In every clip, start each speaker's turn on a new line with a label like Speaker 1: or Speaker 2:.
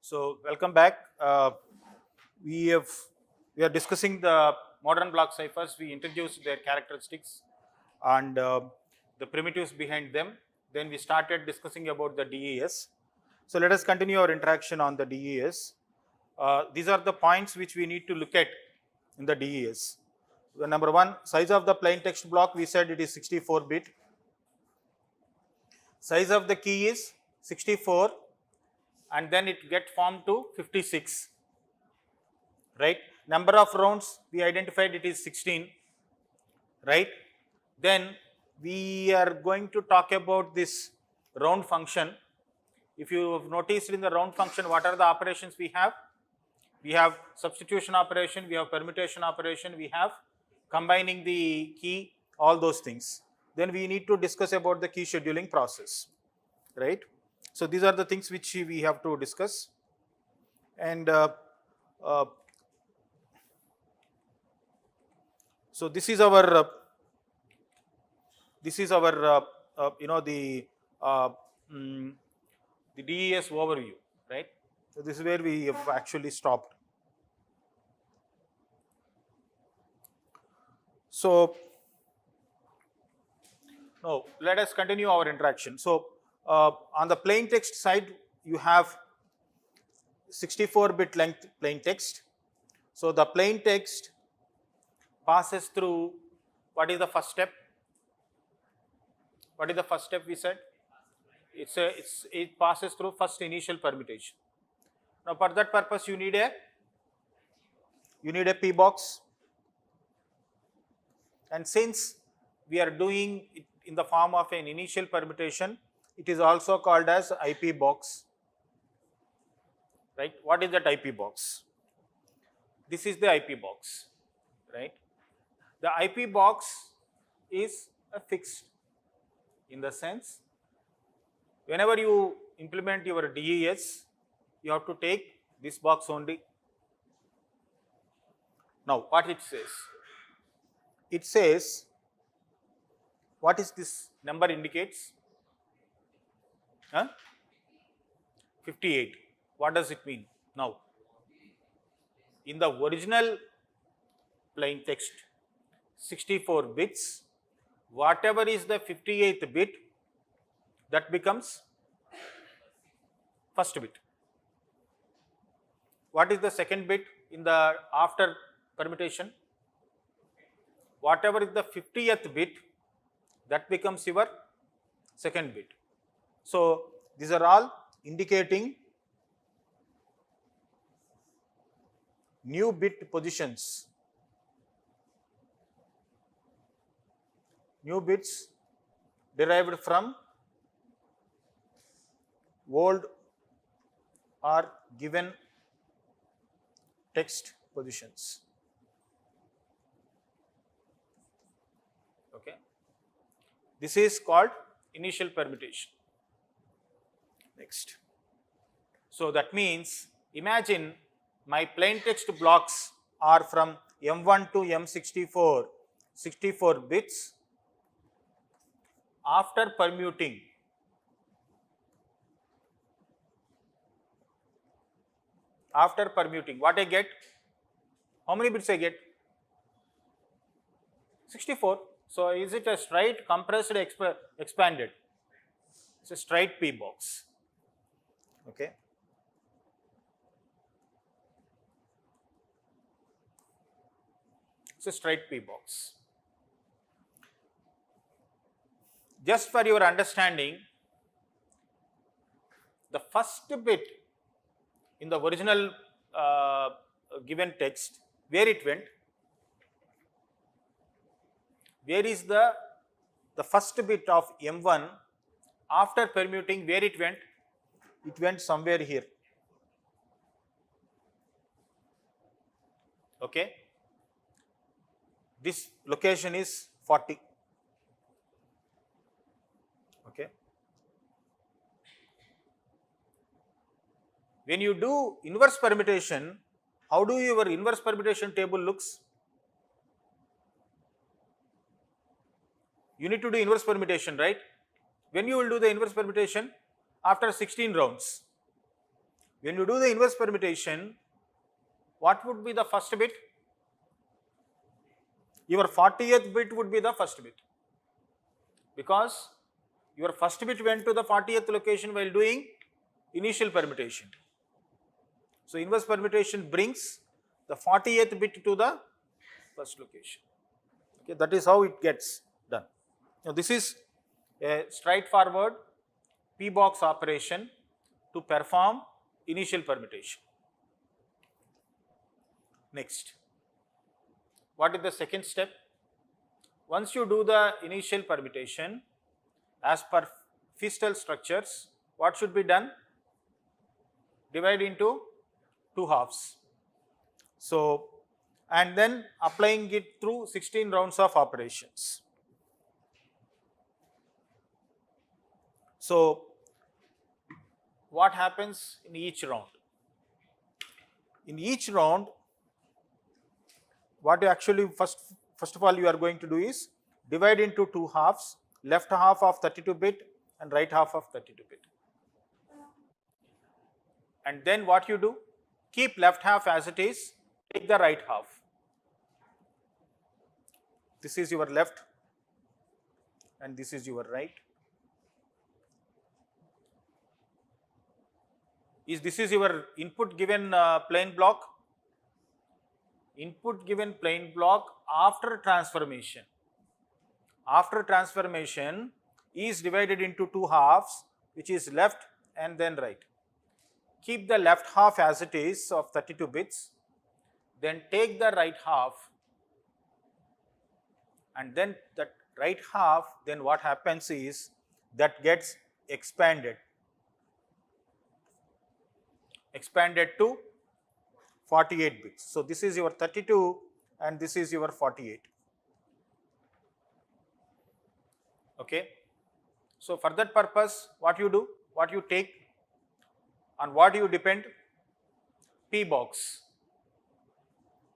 Speaker 1: So welcome back. We have we are discussing the modern block ciphers. We introduced their characteristics and the primitives behind them. Then we started discussing about the DES. So let us continue our interaction on the DES. These are the points which we need to look at in the DES. Number one, size of the plain text block. We said it is 64-bit. Size of the key is 64, and then it get formed to 56, right? Number of rounds we identified it is 16, right? Then we are going to talk about this round function. If you have noticed in the round function, what are the operations we have? We have substitution operation, we have permutation operation, we have combining the key, all those things. Then we need to discuss about the key scheduling process, right? So these are the things which we have to discuss. And so this is our the DES overview, right? So this is where we have actually stopped. So now let us continue our interaction. So on the plain text side, you have 64-bit length plain text. So the plain text passes through, what is the first step? What is the first step we said? It passes through first initial permutation. Now for that purpose you need a P box, and since we are doing it in the form of an initial permutation, it is also called as IP box, right? What is that IP box? This is the IP box, right? The IP box is a fixed, in the sense whenever you implement your DES, you have to take this box only. Now what it says? It says, what is this number indicates? 58. What does it mean? Now, in the original plain text, 64 bits, whatever is the 58th bit, that becomes first bit. What is the second bit in the after permutation? Whatever is the 50th bit, that becomes your second bit. So these are all indicating new bit positions, new bits derived from old or given text positions. Okay, this is called initial permutation. Next, so that means, imagine my plain text blocks are from M1 to M64, 64 bits. After permuting, what I get? How many bits I get? 64. So is it a straight, compressed, expanded? It's a straight P box. Okay. It's a straight P box. Just for your understanding, the first bit in the original given text, where it went? Where is the first bit of M1 after permuting, where it went? It went somewhere here. Okay. This location is 40. Okay. When you do inverse permutation, how do your inverse permutation table looks? You need to do inverse permutation, right? When you will do the inverse permutation? After 16 rounds. When you do the inverse permutation, what would be the first bit? Your 40th bit would be the first bit, because your first bit went to the 40th location while doing initial permutation. So inverse permutation brings the 40th bit to the first location. Okay, that is how it gets done. Now this is a straightforward P box operation to perform initial permutation. Next, what is the second step? Once you do the initial permutation, as per Fistel structures, what should be done? Divide into 2 halves. So, and then applying it through 16 rounds of operations. So, what happens in each round? In each round, what you actually first of all you are going to do is divide into 2 halves, left half of 32-bit and right half of 32-bit. And then what you do? Keep left half as it is, take the right half. This is your left and this is your right. This is your input given plain block? Input given plain block after transformation. After transformation is divided into 2 halves, which is left and then right. Keep the left half as it is of 32 bits, then take the right half, and then that right half, then what happens is that gets expanded to 48 bits. So this is your 32 and this is your 48. Okay. So for that purpose, what you do? What you take? On what you depend? P box.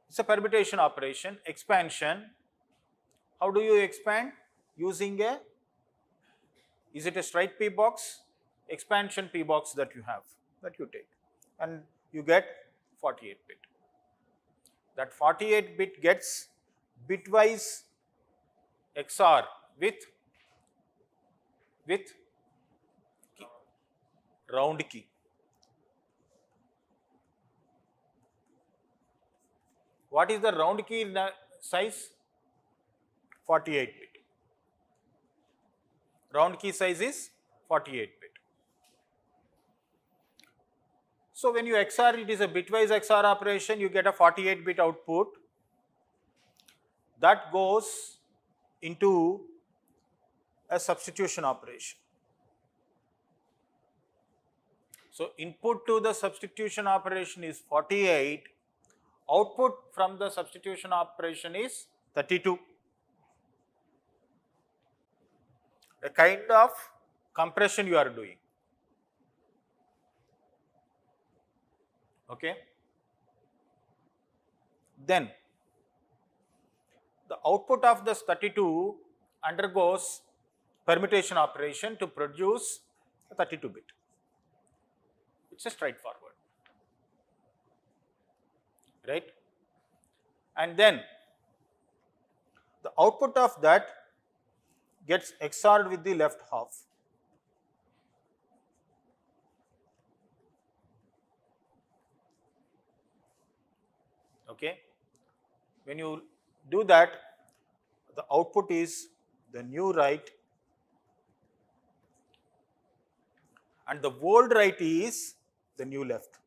Speaker 1: It's a permutation operation, expansion. How do you expand? Using is it a straight P box? Expansion P box that you have, that you take, and you get 48 bit. That 48 bit gets bitwise XOR with key, round key. What is the round key size? 48 bit. Round key size is 48 bit. So when you XOR, it is a bitwise XOR operation, you get a 48 bit output that goes into a substitution operation. So input to the substitution operation is 48, output from the substitution operation is 32. A kind of compression you are doing. Okay. Then the output of this 32 undergoes permutation operation to produce a 32 bit. It's a straightforward, right? And then the output of that gets XORed with the left half. Okay. When you do that, the output is the new right and the old right is the new left.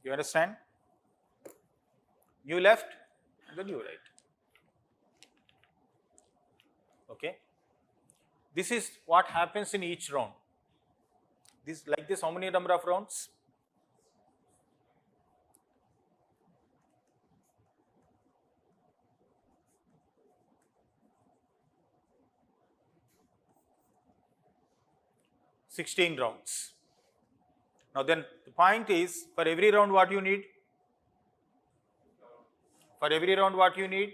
Speaker 1: You understand? New left and the new right. Okay. This is what happens in each round. This like this, how many number of rounds? (16 rounds). Now then the point is, for every round what you need? For every round what you need?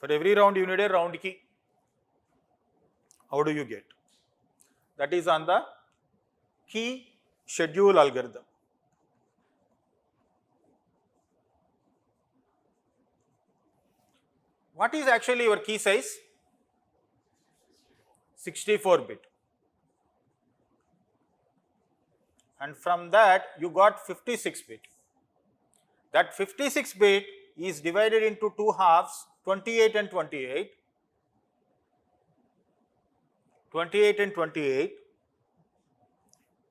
Speaker 1: For every round you need a round key. How do you get? That is on the key schedule algorithm. What is actually your key size? 64-bit. And from that you got 56-bit. That 56-bit is divided into two halves, 28 and 28. 28 and 28.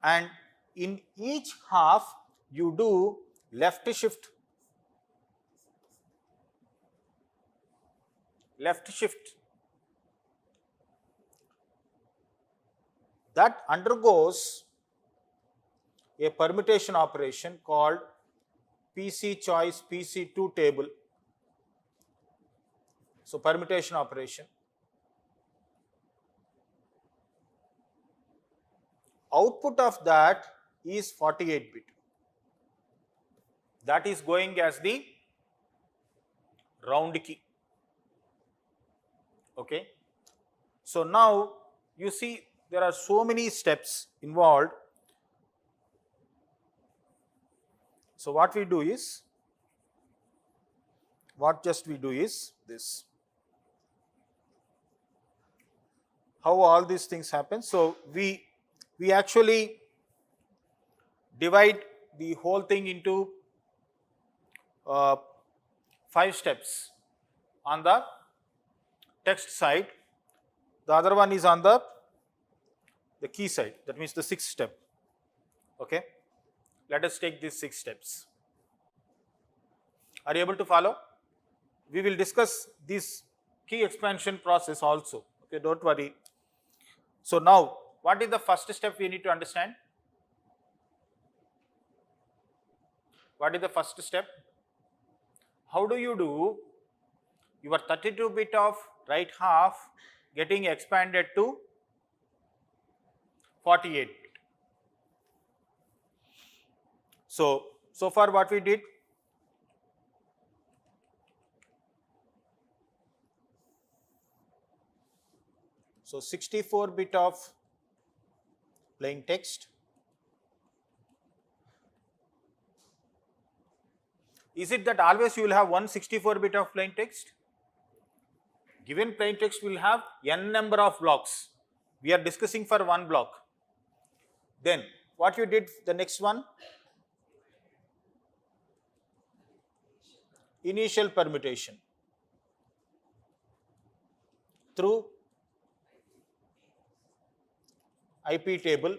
Speaker 1: And in each half you do left shift. That undergoes a permutation operation called PC choice PC2 table. So permutation operation. Output of that is 48-bit. That is going as the round key. Okay. So now you see there are so many steps involved. So what we do is this. How all these things happen? So we actually divide the whole thing into 5 steps on the text side. The other one is on the key side. That means the 6th step. Okay. Let us take these 6 steps. Are you able to follow? We will discuss this key expansion process also. Okay, don't worry. So now, what is the first step we need to understand? What is the first step? How do you do your 32-bit of right half getting expanded to 48-bit? So far what we did? So 64-bit of plain text. Is it that always you will have one 64-bit of plain text? Given plain text will have n number of blocks. We are discussing for one block. Then what you did, the next one? Initial permutation through IP table.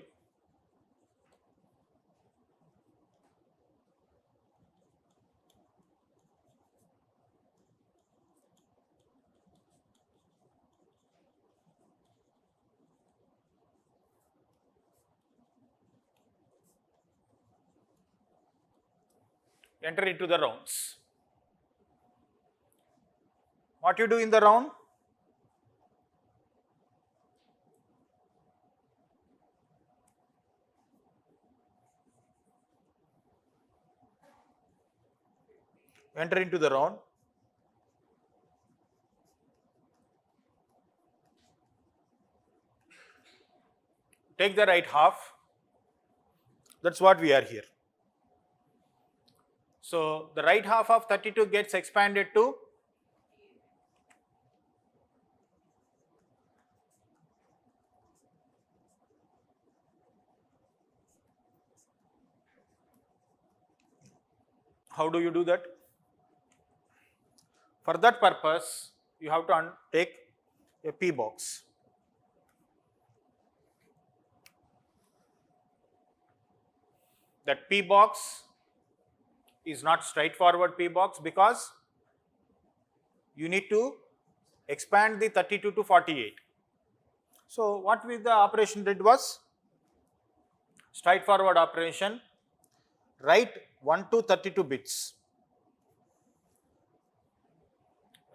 Speaker 1: Enter into the rounds. What you do in the round? Enter into the round. Take the right half. That's what we are here. So the right half of 32 gets expanded to how do you do that? For that purpose, you have to take a P box. That P box is not straightforward P box because you need to expand the 32 to 48. So what we the operation did was straightforward operation, write 1 to 32 bits.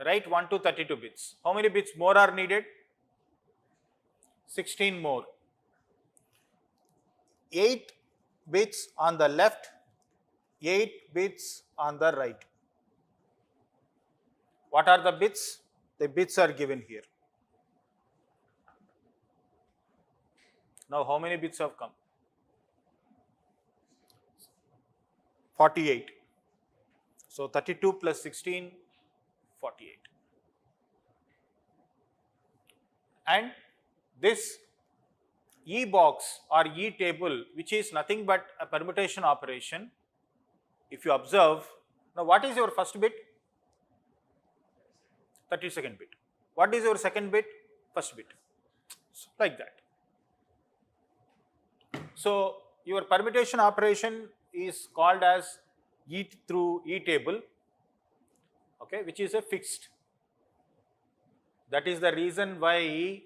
Speaker 1: Write 1 to 32 bits. How many bits more are needed? 16 more. 8 bits on the left, 8 bits on the right. What are the bits? the bits are given here. Now how many bits have come? 48. So 32 plus 16, 48. And this E box or E table, which is nothing but a permutation operation, if you observe, now what is your first bit? 32nd bit. What is your second bit? First bit. So, like that. So your permutation operation is called as E through E table, okay, which is a fixed. That is the reason why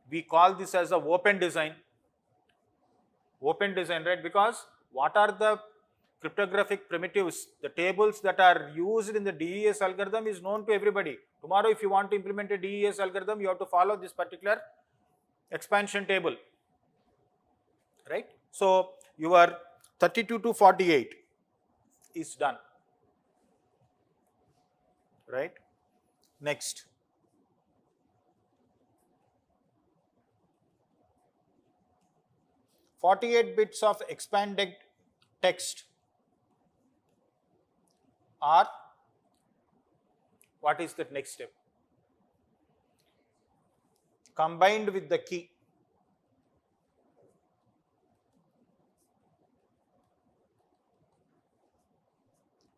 Speaker 1: we call this as a open design. Open design, right? Because what are the cryptographic primitives, the tables that are used in the DES algorithm is known to everybody. Tomorrow if you want to implement a DES algorithm, you have to follow this particular expansion table, right? So your 32 to 48 is done, right? Next. "48 bits of expanded text are," what is the next step? "Combined with the key."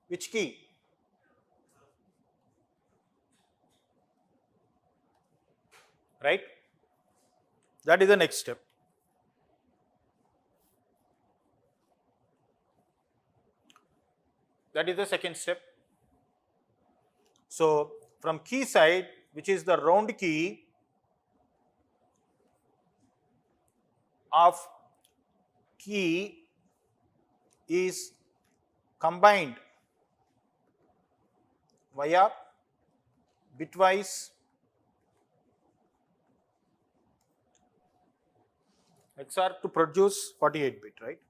Speaker 1: Which key? Right? That is the next step. That is the second step. So from key side, which is the round key of key, is combined via bitwise XOR to produce 48 bit, right?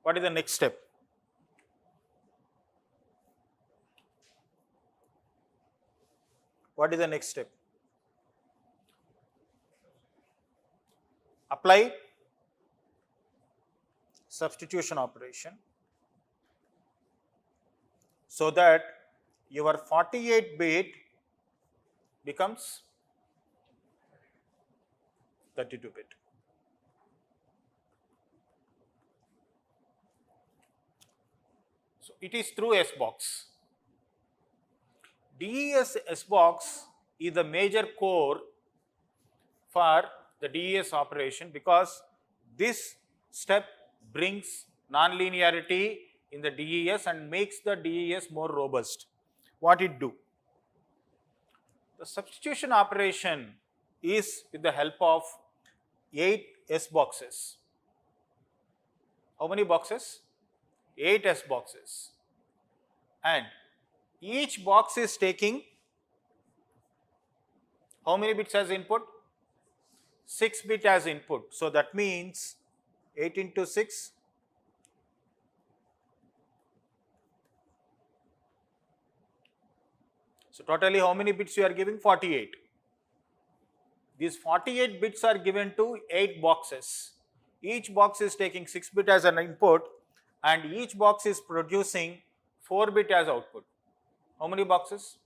Speaker 1: What is the next step? What is the next step? Apply substitution operation so that your 48 bit becomes 32 bit. So it is through S box. DES S box is the major core for the DES operation because this step brings nonlinearity in the DES and makes the DES more robust. What it do? The substitution operation is with the help of 8 S boxes. How many boxes? 8 S boxes. And each box is taking how many bits as input? 6 bit as input. So that means 8 into 6. So totally how many bits you are giving? 48. These 48 bits are given to 8 boxes. Each box is taking 6 bit as an input and each box is producing 4 bit as output. How many boxes?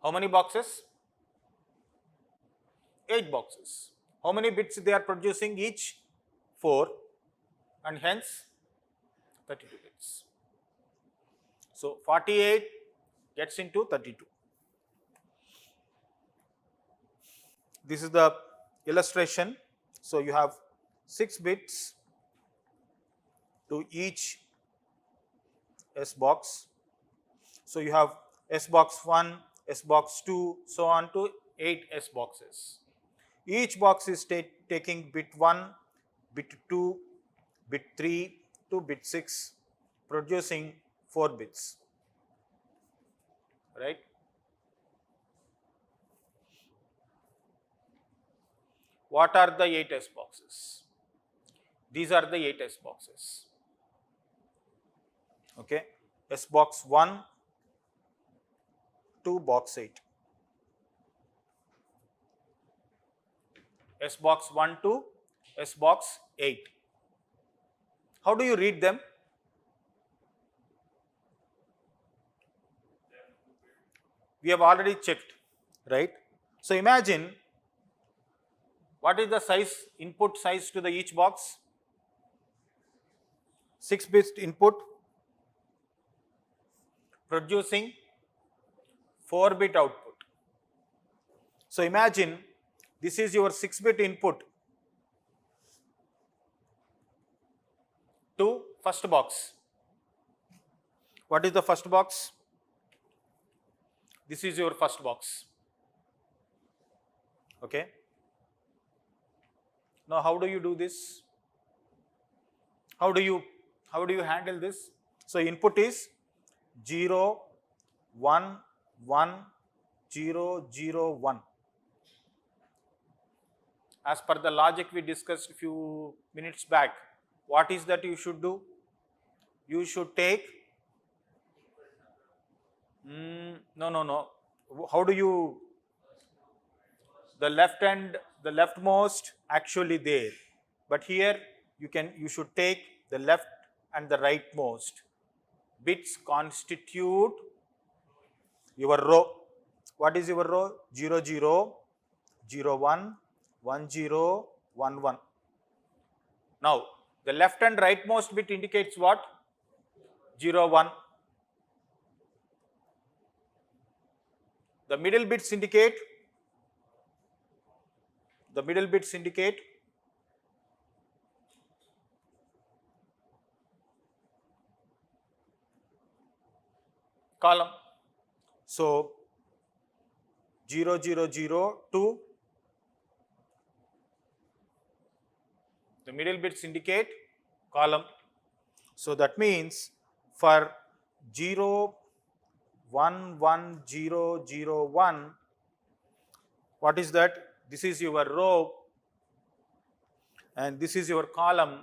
Speaker 1: How many boxes? 8 boxes. How many bits they are producing each? 4, and hence 32 bits. So 48 gets into 32. This is the illustration. So you have 6 bits to each S box. So you have S box 1, S box 2, so on to 8 S boxes. Each box is taking bit 1, bit 2, bit 3 to bit 6, producing 4 bits, right? What are the 8 S boxes? These are the 8 S boxes. Okay, S box 1 to box 8. S box 1 to S box 8. How do you read them? We have already checked, right? So imagine, what is the size, input size to the each box? 6-bit input producing 4-bit output. So imagine this is your 6-bit input to first box. What is the first box? This is your first box. Okay. Now how do you do this? How do you handle this? So input is 0, 1, 1, 0, 0, 1. As per the logic we discussed a few minutes back, what is that you should do? You should take, no. How do you, the left and the leftmost actually there, but here you should take the left and the rightmost. Bits constitute your row. What is your row? 0, 0, 0, 1, 1, 0, 1, 1. Now, the left and rightmost bit indicates what? 0, 1. The middle bits indicate? The middle bits indicate column. So 0, 0, 0, 2. The middle bits indicate column. So that means for 0, 1, 1, 0, 0, 1, what is that? This is your row and this is your column.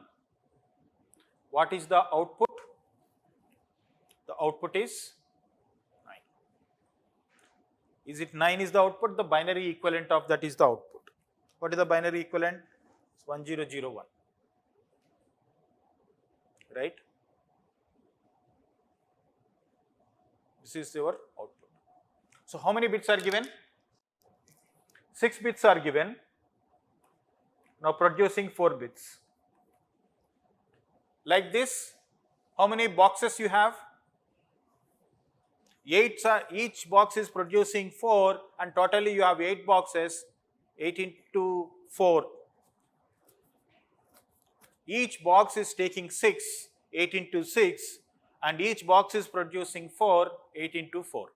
Speaker 1: What is the output? The output is 9. Is it 9 is the output? The binary equivalent of that is the output. What is the binary equivalent? It's 1001. Right? This is your output. So how many bits are given? 6 bits are given. Now producing 4 bits. Like this, how many boxes you have? 8 each box is producing 4 and totally you have 8 boxes, 8 into 4. Each box is taking 6, 8 into 6, and each box is producing 4, 8 into 4.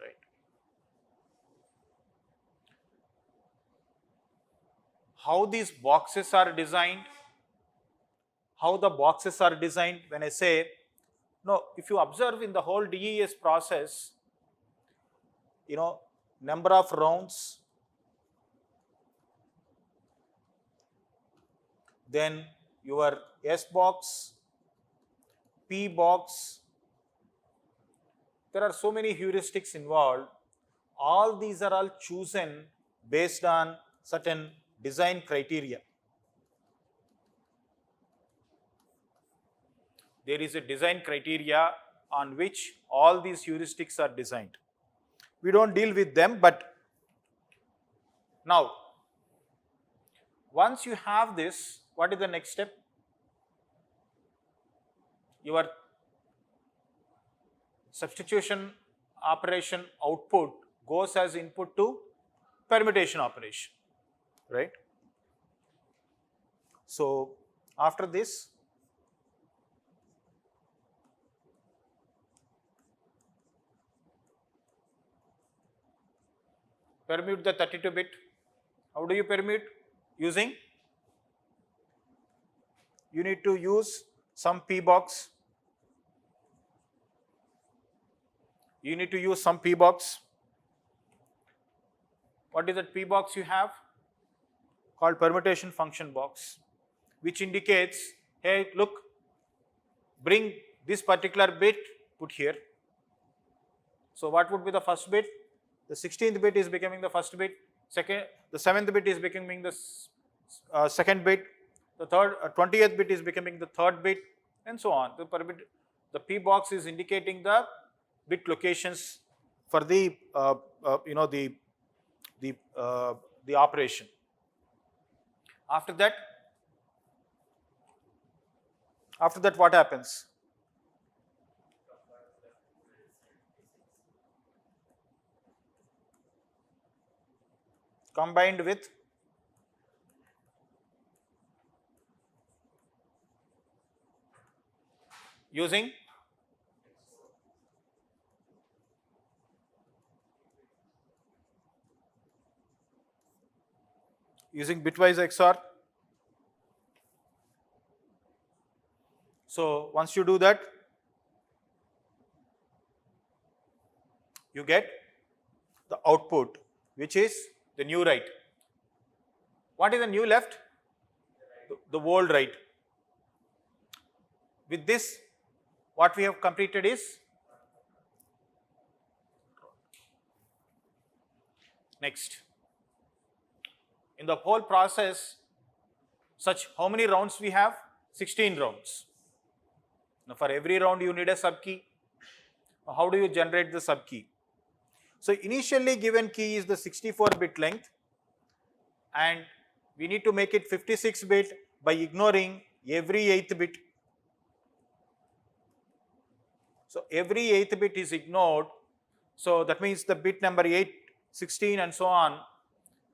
Speaker 1: Right. How these boxes are designed? How the boxes are designed? When I say, no, if you observe in the whole DES process, number of rounds, then your S box, P box, there are so many heuristics involved. All these are all chosen based on certain design criteria. There is a design criteria on which all these heuristics are designed. We don't deal with them, but now, once you have this, what is the next step? Your substitution operation output goes as input to permutation operation, right? So after this, permute the 32-bit. How do you permute? Using, you need to use some P box. You need to use some P box. What is that P box you have? Called permutation function box, which indicates, hey, look, bring this particular bit, put here. So what would be the first bit? The 16th bit is becoming the first bit. The 7th bit is becoming the second bit. The 20th bit is becoming the third bit, and so on. The P box is indicating the bit locations for the the operation. After that, what happens? Combined with using bitwise XOR. So once you do that, you get the output, which is the new write. What is the new left? The old write. With this, what we have completed is next. In the whole process, how many rounds we have? 16 rounds. Now for every round you need a subkey. How do you generate the subkey? So initially given key is the 64-bit length, and we need to make it 56-bit by ignoring every 8th bit. So every 8th bit is ignored. So that means the bit number 8, 16 and so on,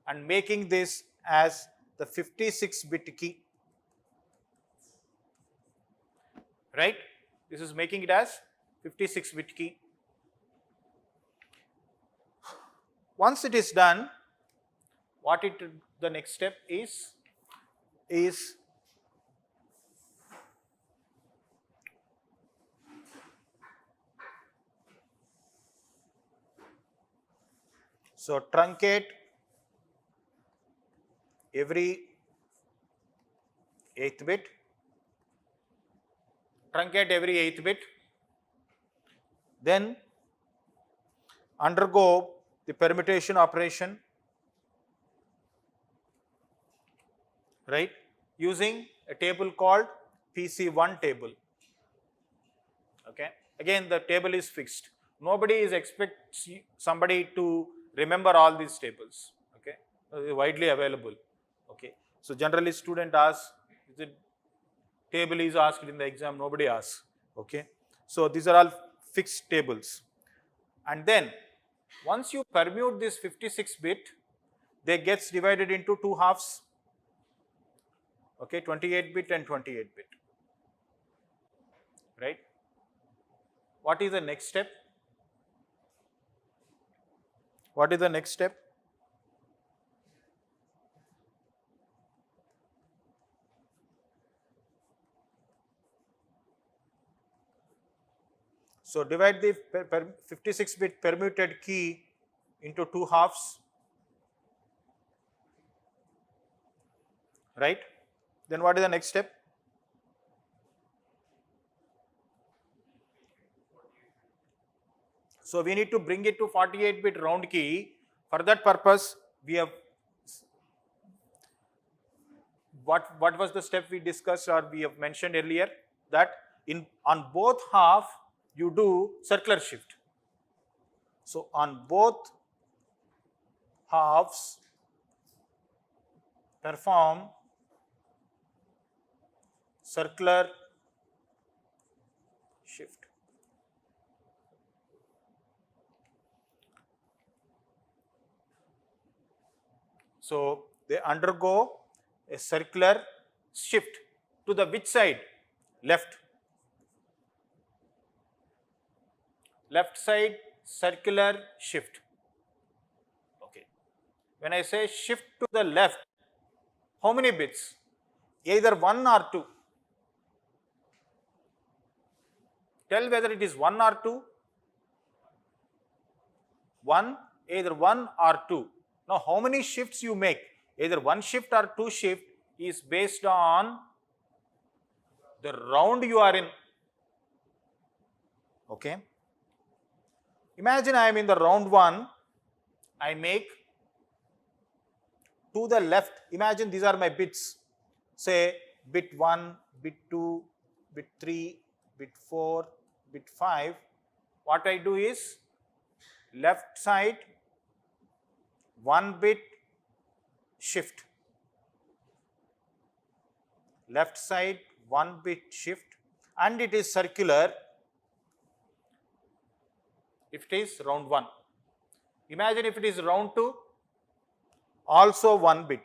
Speaker 1: and making this as the 56-bit key. Right? This is making it as 56-bit key. Once it is done, the next step is so truncate every 8th bit. Then undergo the permutation operation, right, using a table called PC1 table. Okay. Again, the table is fixed. Nobody expects somebody to remember all these tables. Okay. They are widely available. Okay. So generally student asks, the table is asked in the exam, nobody asks. Okay. So these are all fixed tables. And then once you permute this 56-bit, they gets divided into two halves. Okay, 28-bit and 28-bit. Right? What is the next step? So divide the 56-bit permuted key into two halves, right? Then what is the next step? So we need to bring it to 48-bit round key. For that purpose, we have what was the step we discussed or we have mentioned earlier, that on both half you do circular shift. So on both halves perform circular shift. So they undergo a circular shift to the which side? Left. Left side circular shift. Okay. When I say shift to the left, how many bits? Either 1 or 2. Tell whether it is 1 or 2. 1, either 1 or 2. Now how many shifts you make, either one shift or two shift, is based on the round you are in. Okay. Imagine I am in the round 1, I make to the left, imagine these are my bits, say bit 1, bit 2, bit 3, bit 4, bit 5. What I do is left side 1 bit shift, left side 1 bit shift, and it is circular if it is round 1. Imagine if it is round 2, also 1 bit.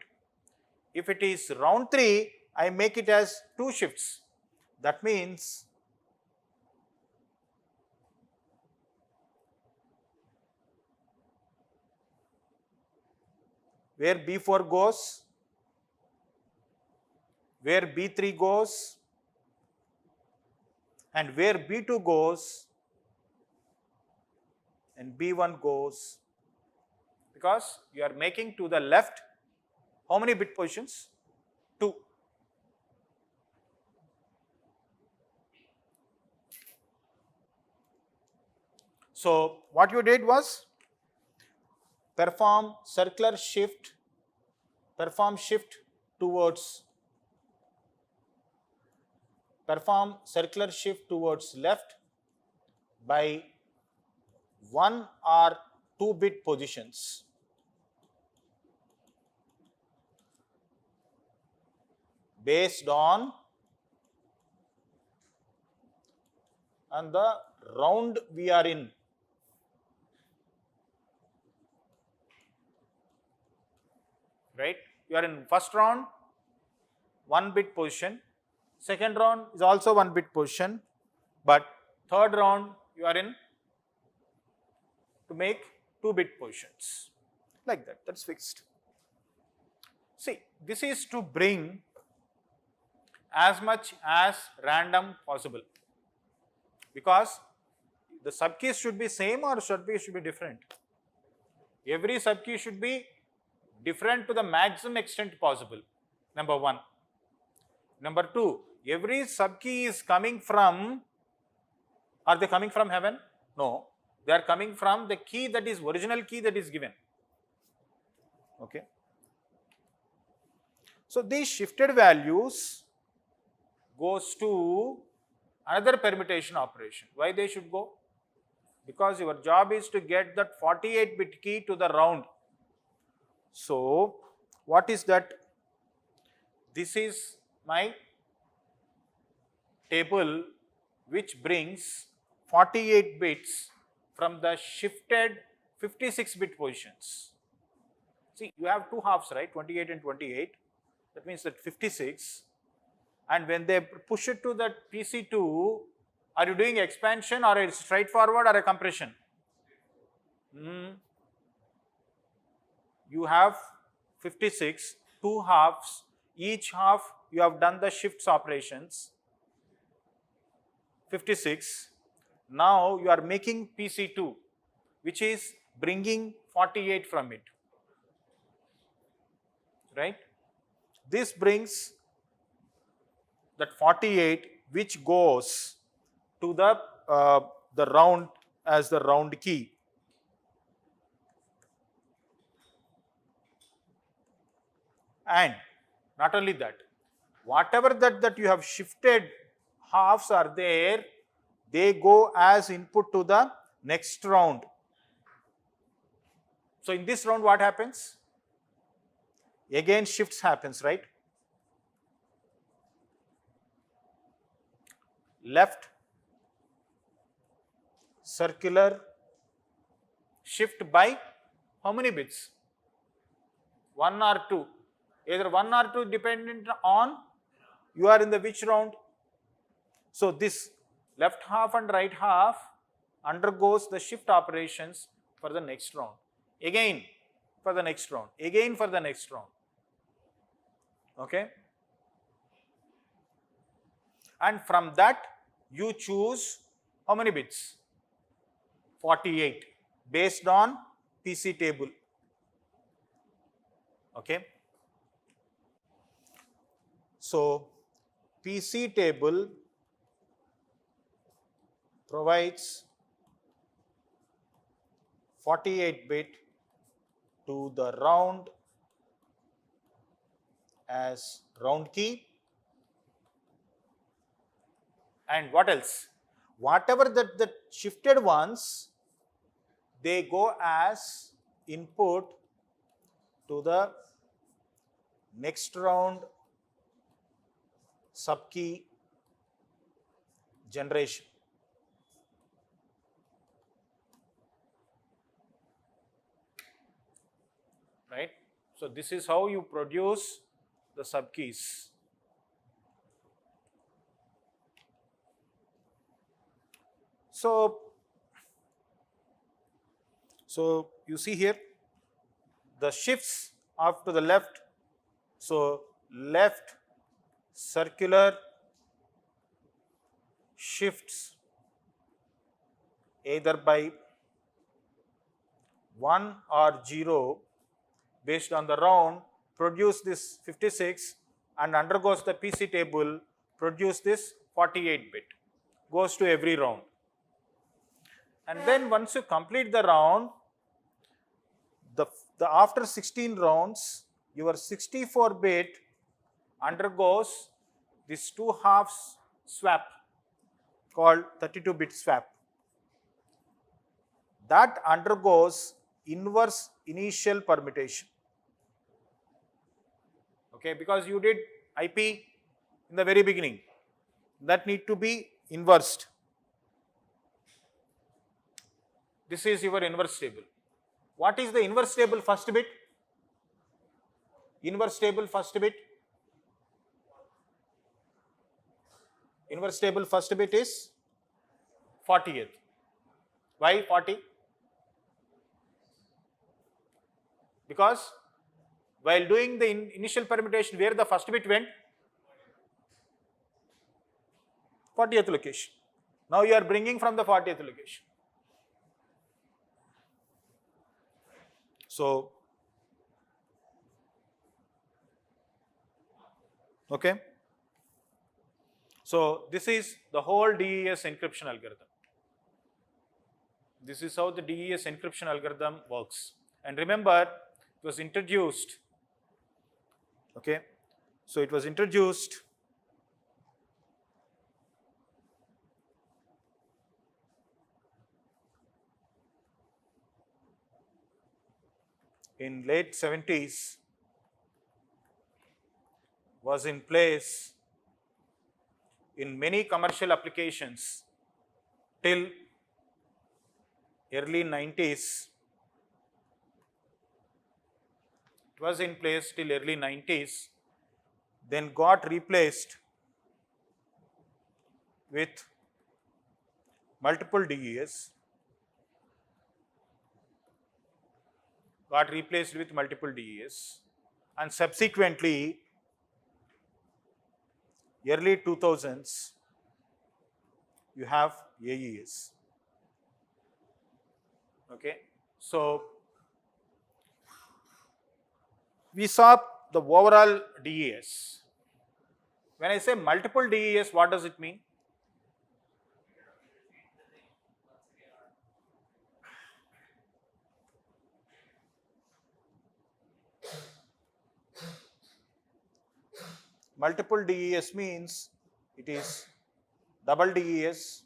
Speaker 1: If it is round 3, I make it as 2 shifts. That means where B4 goes, where B3 goes, and where B2 goes, and B1 goes, because you are making to the left how many bit positions? 2. So what you did was perform circular shift, perform circular shift towards left by 1 or 2 bit positions. Based on the round we are in. Right? You are in first round, 1 bit position. Second round is also 1 bit position. But third round you are in to make 2 bit positions. Like that. That's fixed. See, this is to bring as much as random possible. Because the subkeys should be same or should be different. Every subkey should be different to the maximum extent possible. Number 1. Number 2, every subkey is coming from, are they coming from heaven? No, they are coming from the key that is original key that is given. Okay. So these shifted values goes to another permutation operation. Why they should go? Because your job is to get that 48 bit key to the round. So what is that? This is my table which brings 48 bits from the shifted 56 bit positions. See, you have 2 halves, right? 28 and 28. That means that 56. And when they push it to the PC2, are you doing expansion or a straightforward or a compression? You have 56, 2 halves, each half you have done the shifts operations, 56. Now you are making PC2, which is bringing 48 from it, right? This brings that 48 which goes to the round as the round key. And not only that, whatever that you have shifted halves are there, they go as input to the next round. So in this round what happens? Again shifts happens, right? Left circular shift by how many bits? 1 or 2. Either 1 or 2 dependent on you are in the which round. So this left half and right half undergoes the shift operations for the next round. Again for the next round. Again for the next round. Okay. And from that you choose how many bits? 48 based on PC table. Okay. So PC table provides 48-bit to the round as round key, and what else? Whatever that the shifted ones, they go as input to the next round subkey generation. Right? So this is how you produce the subkeys. So you see here the shifts off to the left. So left circular shifts either by 1 or 0 based on the round, produce this 56, and undergoes the PC table, produce this 48-bit, goes to every round. And then once you complete the round, the after 16 rounds, your 64-bit undergoes this 2 halves swap called 32-bit swap. That undergoes inverse initial permutation. Okay, because you did IP in the very beginning, that need to be inversed. This is your inverse table. What is the inverse table first bit? Inverse table first bit. Inverse table first bit is 40th. Why 40? Because while doing the initial permutation, where the first bit went? 40th location. Now you are bringing from the 40th location. So, okay. So this is the whole DES encryption algorithm. This is how the DES encryption algorithm works. And remember, it was introduced, okay. So it was introduced in late 70s, was in place in many commercial applications till early 90s. It was in place till early 90s, then got replaced with multiple DES, and subsequently early 2000s you have AES. Okay, so we saw the overall DES. When I say multiple DES, what does it mean? Multiple DES means it is double DES,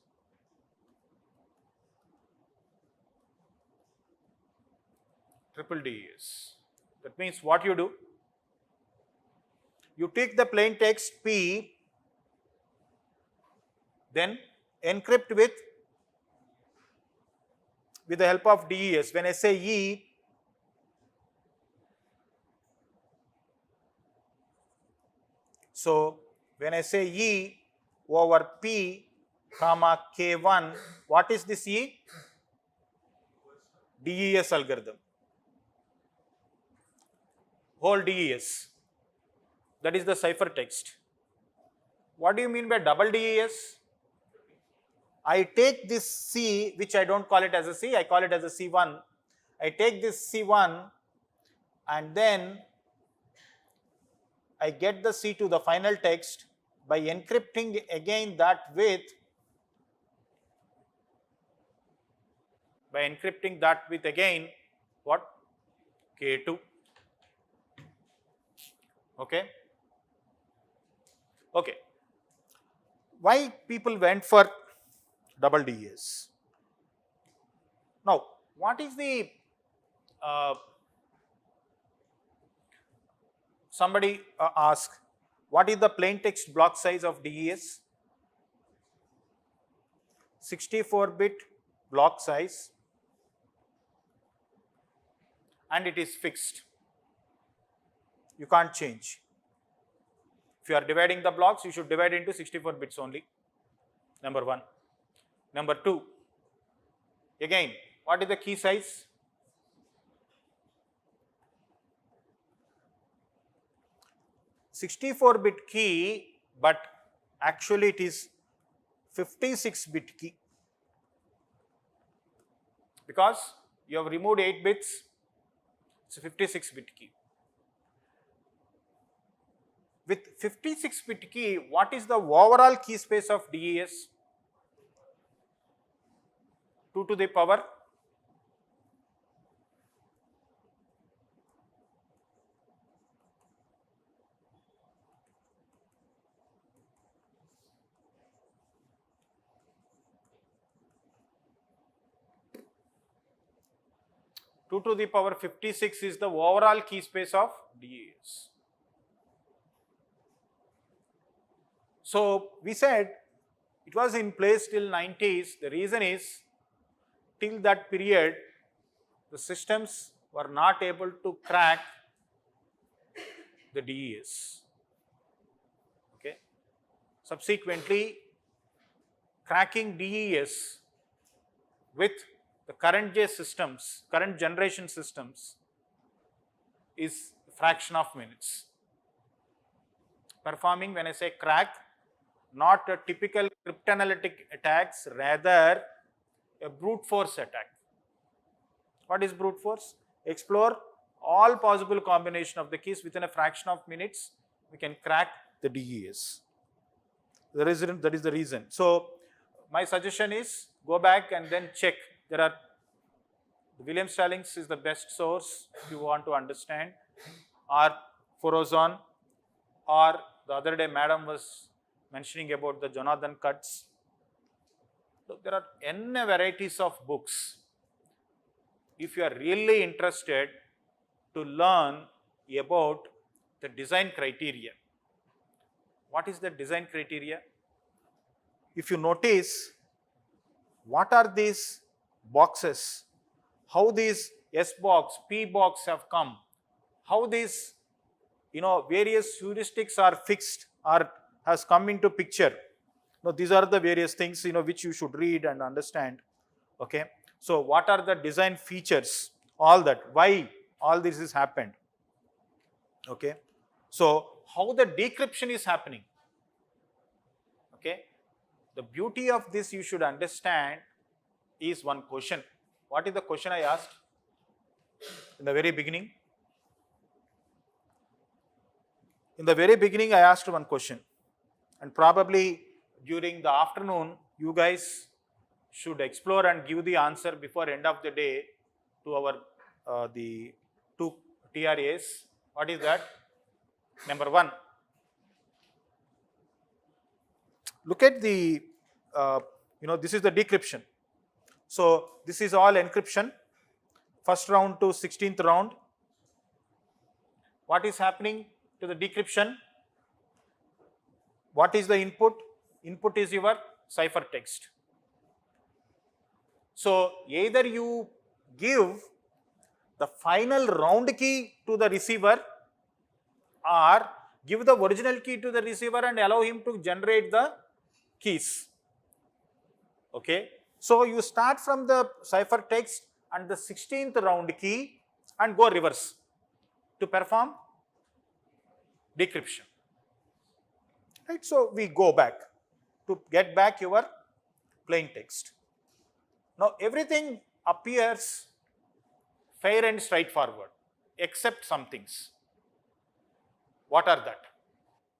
Speaker 1: triple DES. That means what you do? You take the plain text P, then encrypt with the help of DES. When I say E, so when I say E over P comma K1, what is this E? DES algorithm. Whole DES. That is the ciphertext. What do you mean by double DES? I take this C, which I don't call it as a C, I call it as a C1. I take this C1 and then I get the C to the final text by encrypting again that with again what? K2. Okay. Okay. Why people went for double DES? Now, what is the somebody asked, what is the plain text block size of DES? 64-bit block size, and it is fixed. You can't change. If you are dividing the blocks, you should divide into 64 bits only. Number one. Number two, again, what is the key size? 64-bit key, but actually it is 56-bit key, because you have removed 8 bits, it's a 56-bit key. With 56-bit key, what is the overall key space of DES? 2 to the power 2 to the power 56 is the overall key space of DES. So we said it was in place till 90s. The reason is, till that period, the systems were not able to crack the DES. Okay. Subsequently, cracking DES with the current generation systems, is a fraction of minutes. Performing, when I say crack, not a typical cryptanalytic attacks, rather a brute force attack. What is brute force? Explore all possible combination of the keys within a fraction of minutes, we can crack the DES. That is the reason. So my suggestion is, go back and then check. There are, William Stallings is the best source if you want to understand, or Forozon, or the other day madam was mentioning about the Jonathan Cutts. So there are n varieties of books. If you are really interested to learn about the design criteria. What is the design criteria? If you notice, what are these boxes? How these S box, P box have come? How these various heuristics are fixed or has come into picture? Now, these are the various things which you should read and understand. Okay. So, what are the design features? All that. Why all this has happened? Okay. So, how the decryption is happening? Okay. The beauty of this you should understand is one question. What is the question I asked in the very beginning? In the very beginning, I asked one question, and probably during the afternoon, you guys should explore and give the answer before end of the day to our the 2 TRAs. What is that? Number 1. Look at the this is the decryption. So this is all encryption, first round to 16th round. What is happening to the decryption? What is the input? Input is your ciphertext. So either you give the final round key to the receiver, or give the original key to the receiver and allow him to generate the keys. Okay. So you start from the ciphertext and the 16th round key and go reverse to perform decryption. Right. So we go back to get back your plain text. Now everything appears fair and straightforward except some things. What are that?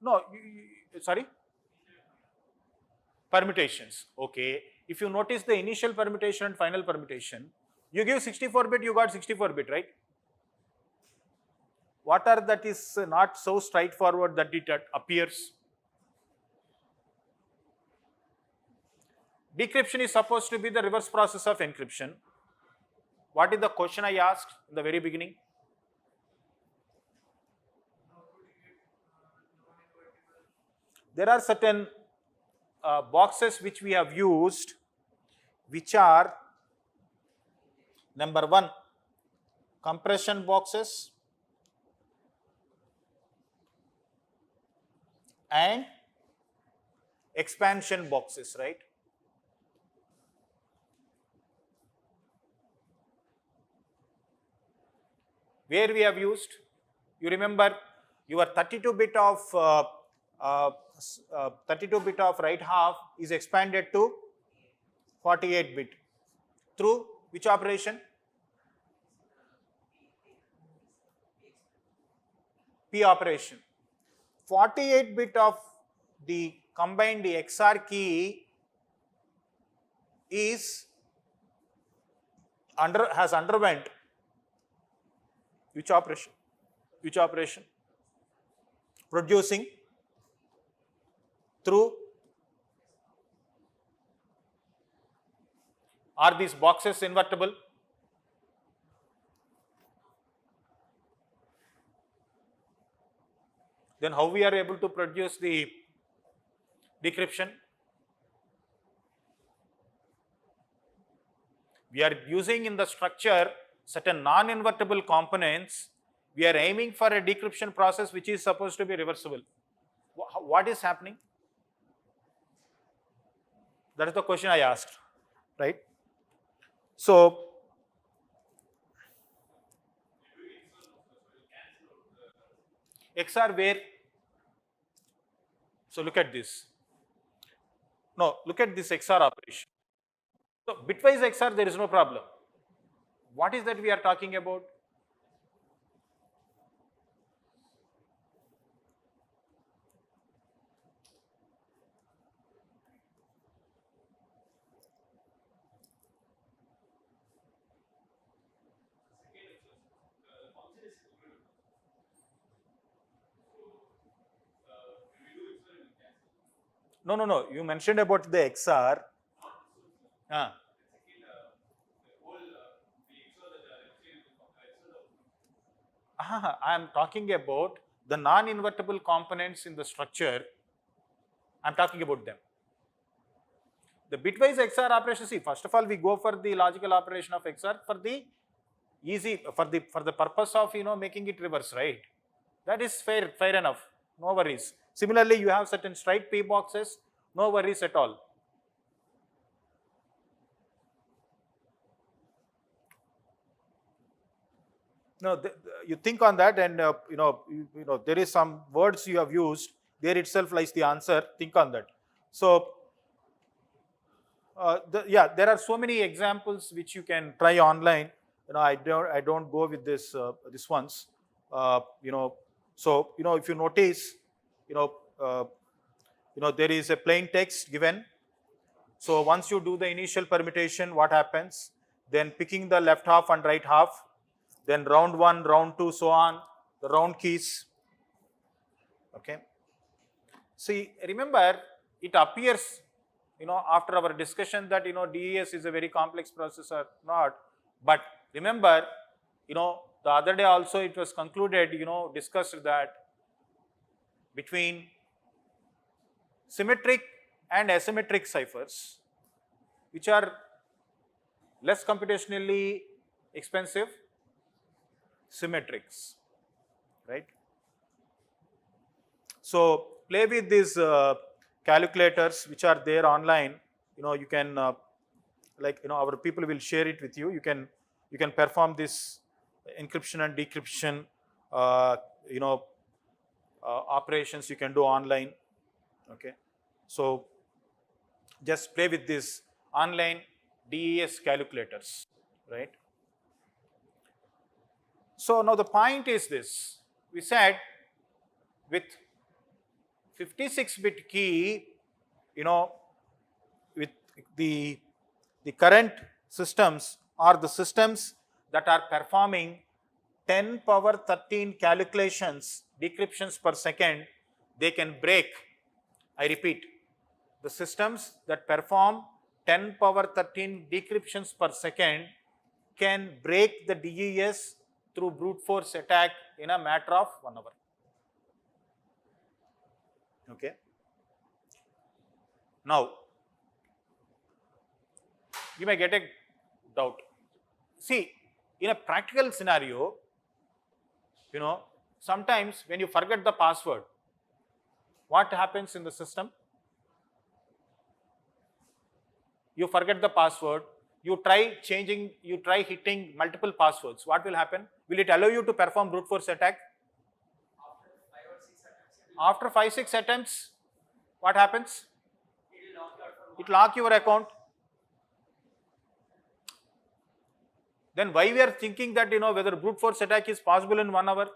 Speaker 1: No, sorry? Permutations. Okay. If you notice the initial permutation and final permutation, you give 64-bit, you got 64-bit, right? What are that is not so straightforward that it appears? Decryption is supposed to be the reverse process of encryption. What is the question I asked in the very beginning? There are certain boxes which we have used, which are number one, compression boxes and expansion boxes, right? Where we have used, you remember your 32-bit of 32-bit of right half is expanded to 48-bit through which operation? P operation. 48-bit of the combined XR key is has underwent which operation? Which operation? Producing through. Are these boxes invertible? Then how we are able to produce the decryption? We are using in the structure certain non-invertible components. We are aiming for a decryption process which is supposed to be reversible. What is happening? That is the question I asked, right? So, XR where? So look at this. No, look at this XR operation. So bitwise XR, there is no problem. What is that we are talking about? No. You mentioned about the XR. I am talking about the non-invertible components in the structure. I am talking about them. The bitwise XR operation, see, first of all, we go for the logical operation of XR for the purpose of making it reverse, right? That is fair enough. No worries. Similarly, you have certain straight P boxes, no worries at all. No, you think on that, and there is some words you have used. There itself lies the answer. Think on that. So, there are so many examples which you can try online. I don't go with this ones. So if you notice, there is a plain text given. So once you do the initial permutation, what happens? Then picking the left half and right half, then round 1, round 2, so on, the round keys. Okay. See, remember, it appears, after our discussion that, DES is a very complex process or not. But remember, the other day also it was concluded, discussed that between symmetric and asymmetric ciphers, which are less computationally expensive, symmetrics, right? So play with these calculators which are there online. You can our people will share it with you. You can perform this encryption and decryption operations you can do online. Okay, so just play with these online DES calculators, right? So now the point is this: we said with 56-bit key, with the current systems are the systems that are performing 10 power 13 calculations, decryptions per second, they can break. I repeat, the systems that perform 10 power 13 decryptions per second can break the DES through brute force attack in a matter of 1 hour. Okay. Now, you may get a doubt. See, in a practical scenario, sometimes when you forget the password, what happens in the system? You forget the password, you try hitting multiple passwords. What will happen? Will it allow you to perform brute force attack? After 5-6 attempts, what happens? It lock your account. Then why we are thinking that, whether brute force attack is possible in 1 hour?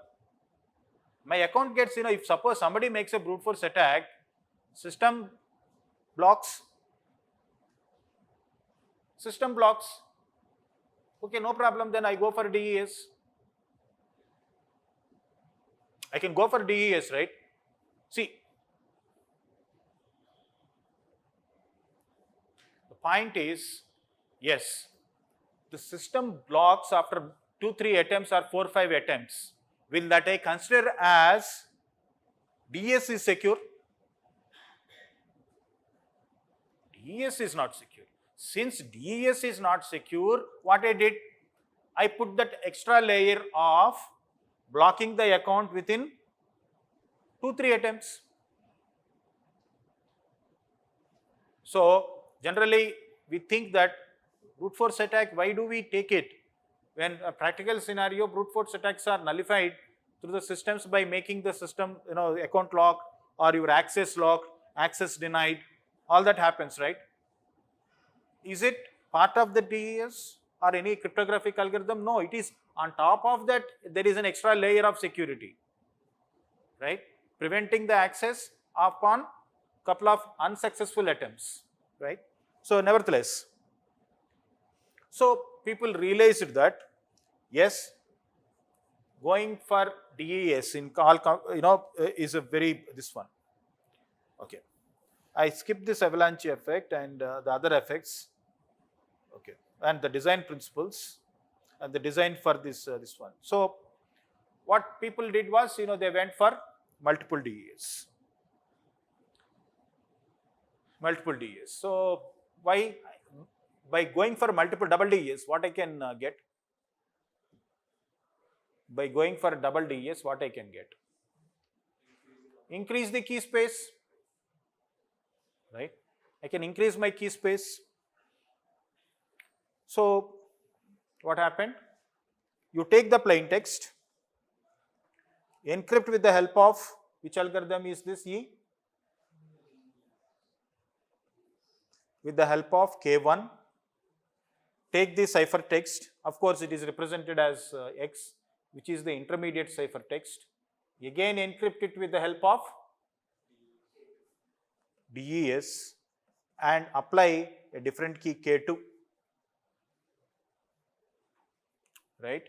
Speaker 1: My account gets, if suppose somebody makes a brute force attack, system blocks. Okay, no problem, then I go for DES. I can go for DES, right? See, the point is, yes, the system blocks after 2-3 attempts or 4-5 attempts. Will that I consider as DES is secure? DES is not secure. Since DES is not secure, what I did? I put that extra layer of blocking the account within 2-3 attempts. So, generally we think that brute force attack, why do we take it? When a practical scenario, brute force attacks are nullified through the systems by making the system, account lock or your access locked, access denied, all that happens, right? Is it part of the DES or any cryptographic algorithm? No, it is on top of that, there is an extra layer of security, right? Preventing the access upon couple of unsuccessful attempts, right? So, nevertheless, so people realized that, yes, going for DES in all, is a very, this one. Okay. I skipped this avalanche effect and the other effects. Okay, and the design principles and the design for this one. So, what people did was, they went for multiple DES. So, why? By going for multiple double DES, what I can get? By going for double DES, what I can get? Increase the key space, right? I can increase my key space. So, what happened? You take the plain text, encrypt with the help of which algorithm is this? E? With the help of K1, take the ciphertext. Of course, it is represented as X, which is the intermediate ciphertext. Again, encrypt it with the help of DES and apply a different key K2. Right,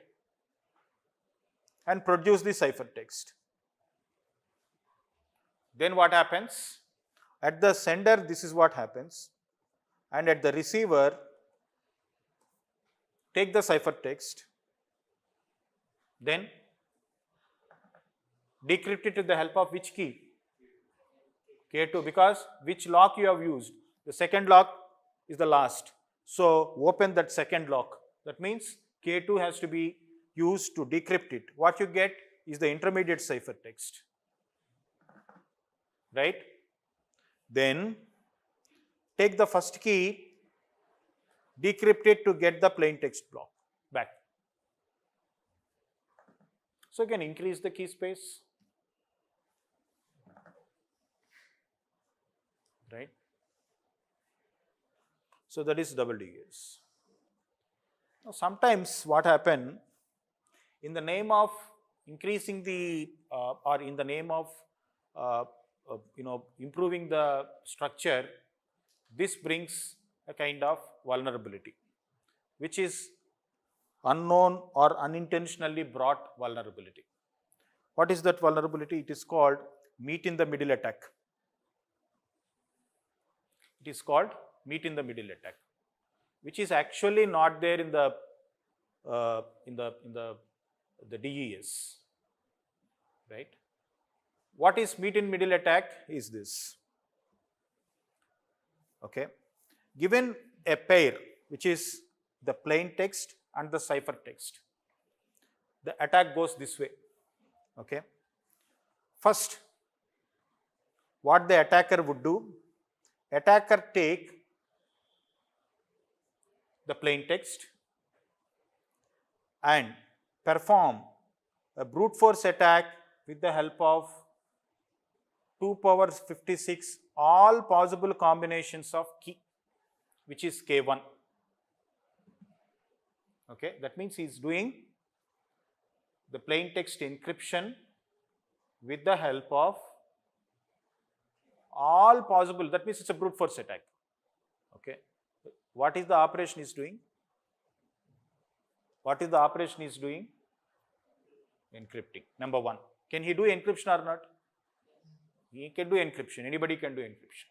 Speaker 1: and produce the ciphertext. Then what happens? At the sender, this is what happens, and at the receiver, take the ciphertext, then decrypt it with the help of which key? K2, because which lock you have used? The second lock is the last. So, open that second lock. That means K2 has to be used to decrypt it. What you get is the intermediate ciphertext, right? Then take the first key, decrypt it to get the plain text block back. So, you can increase the key space, right? So, that is double DES. Now, sometimes what happen, in the name of increasing the or in the name of improving the structure, this brings a kind of vulnerability, which is unknown or unintentionally brought vulnerability. What is that vulnerability? It is called meet in the middle attack. It is called meet in the middle attack, which is actually not there in the DES, right? What is meet in middle attack is this. Okay, given a pair which is the plain text and the ciphertext, the attack goes this way. Okay, first, what the attacker would do, attacker take the plain text and perform a brute force attack with the help of 2 power 56 all possible combinations of key, which is K1. Okay, that means he is doing the plain text encryption with the help of all possible, that means it's a brute force attack. Okay, what is the operation is doing? What is the operation is doing? Encrypting. Number one, can he do encryption or not? He can do encryption. Anybody can do encryption.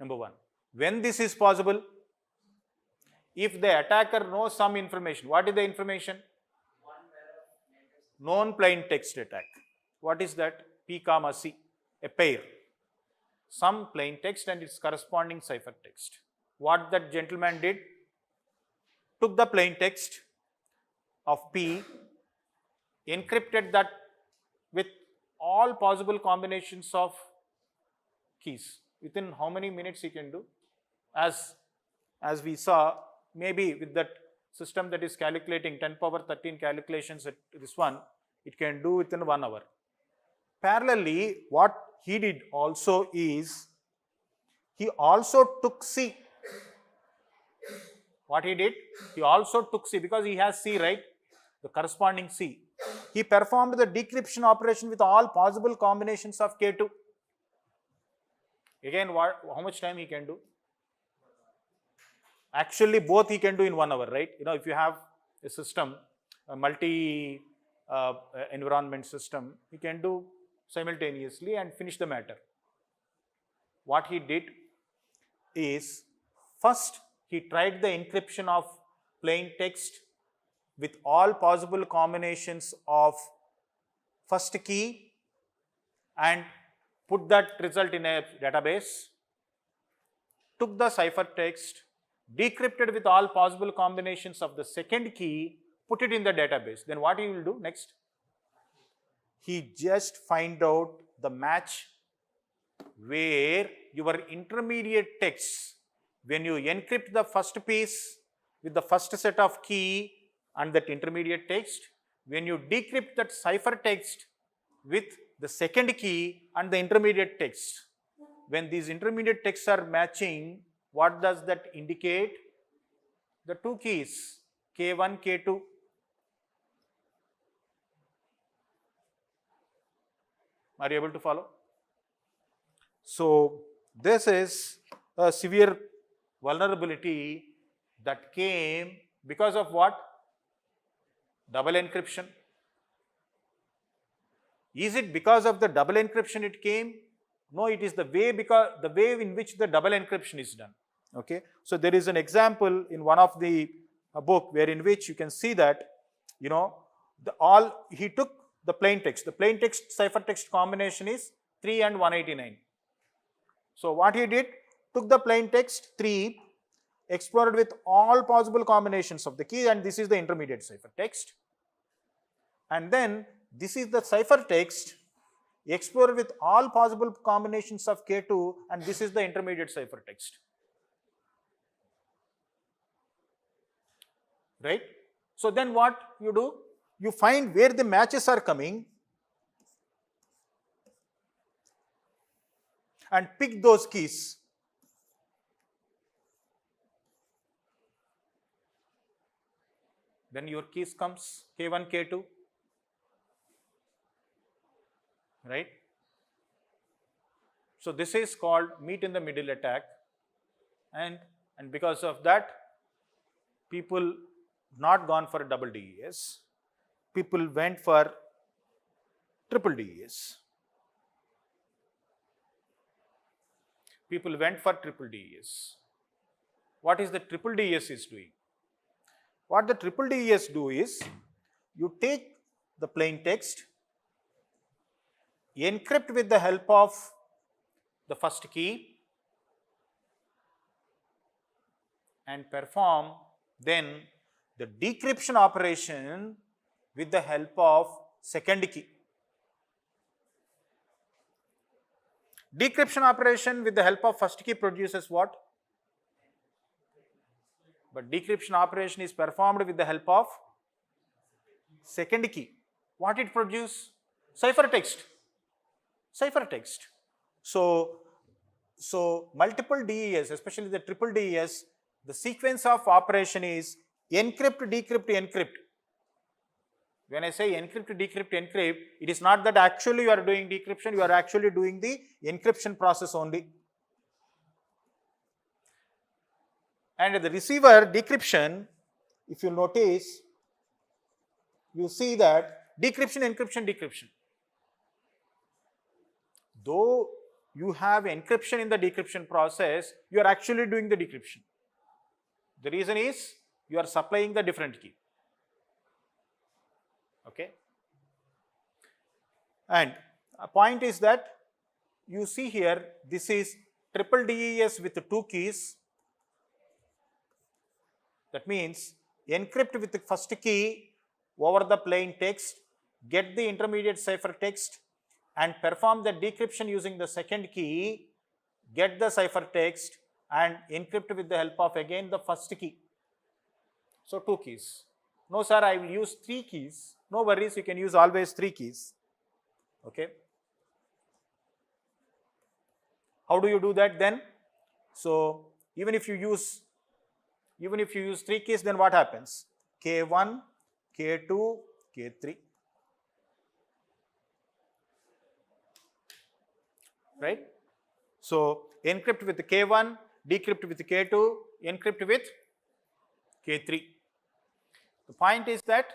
Speaker 1: Number one. When this is possible? If the attacker knows some information. What is the information? Known plain text attack. What is that? P comma C, a pair. Some plain text and its corresponding ciphertext. What that gentleman did? Took the plain text of P, encrypted that with all possible combinations of keys. Within how many minutes he can do? As we saw, maybe with that system that is calculating 10 power 13 calculations at this one, it can do within 1 hour. Parallelly, what he did also is, he also took C. What he did? He also took C, because he has C, right? The corresponding C. He performed the decryption operation with all possible combinations of K2. Again, how much time he can do? Actually, both he can do in 1 hour, right? If you have a system, a multi environment system, he can do simultaneously and finish the matter. What he did is, first he tried the encryption of plain text with all possible combinations of first key and put that result in a database, took the ciphertext, decrypted with all possible combinations of the second key, put it in the database. Then what he will do next? He just find out the match where your intermediate text, when you encrypt the first piece with the first set of key and that intermediate text, when you decrypt that ciphertext with the second key and the intermediate text, when these intermediate texts are matching, what does that indicate? The two keys, K1, K2. Are you able to follow? So, this is a severe vulnerability that came because of what? Double encryption. Is it because of the double encryption it came? No, it is the way in which the double encryption is done. Okay, so there is an example in one of the book wherein which you can see that he took the plain text. The plain text ciphertext combination is 3 and 189. So what he did, took the plain text 3, explored with all possible combinations of the key, and this is the intermediate ciphertext. And then this is the ciphertext explored with all possible combinations of K2, and this is the intermediate ciphertext. Right? So then what you do? You find where the matches are coming and pick those keys. Then your keys comes K1, K2. Right? So this is called meet in the middle attack, and because of that, people not gone for double DES, people went for triple DES. People went for triple DES. What is the triple DES is doing? What the triple DES do is, you take the plain text, encrypt with the help of the first key, and perform then the decryption operation with the help of second key. Decryption operation with the help of first key produces what? But decryption operation is performed with the help of second key. What it produces? Ciphertext. Ciphertext. So multiple DES, especially the triple DES, the sequence of operation is encrypt, decrypt, encrypt. When I say encrypt, decrypt, encrypt, it is not that actually you are doing decryption, you are actually doing the encryption process only. And the receiver decryption, if you notice, you see that decryption, encryption, decryption. Though you have encryption in the decryption process, you are actually doing the decryption. The reason is you are supplying the different key. Okay. And a point is that you see here, this is triple DES with 2 keys. That means encrypt with the first key over the plain text, get the intermediate ciphertext, and perform the decryption using the second key, get the ciphertext, and encrypt with the help of again the first key. So 2 keys. No sir, I will use 3 keys. No worries, you can use always 3 keys. Okay. How do you do that then? So even if you use 3 keys, then what happens? K1, K2, K3. Right? So encrypt with K1, decrypt with K2, encrypt with K3. The point is that,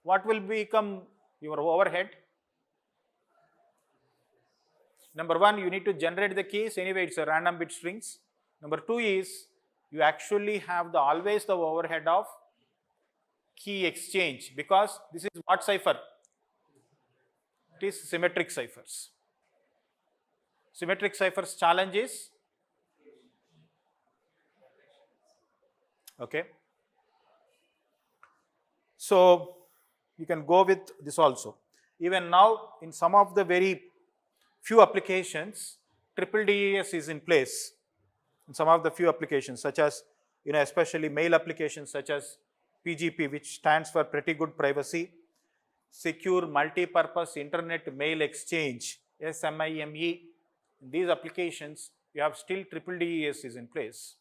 Speaker 1: what will become your overhead? Number 1, you need to generate the keys. Anyway, it's a random bit strings. Number 2 is, you actually have always the overhead of key exchange, because this is what cipher? It is symmetric ciphers. Symmetric ciphers challenge is, okay. So you can go with this also. Even now, in some of the very few applications, triple DES is in place. In some of the few applications, such as, especially mail applications such as PGP, which stands for Pretty Good Privacy, Secure Multi-Purpose Internet Mail Exchange, SMIME. In these applications, you have still triple DES is in place.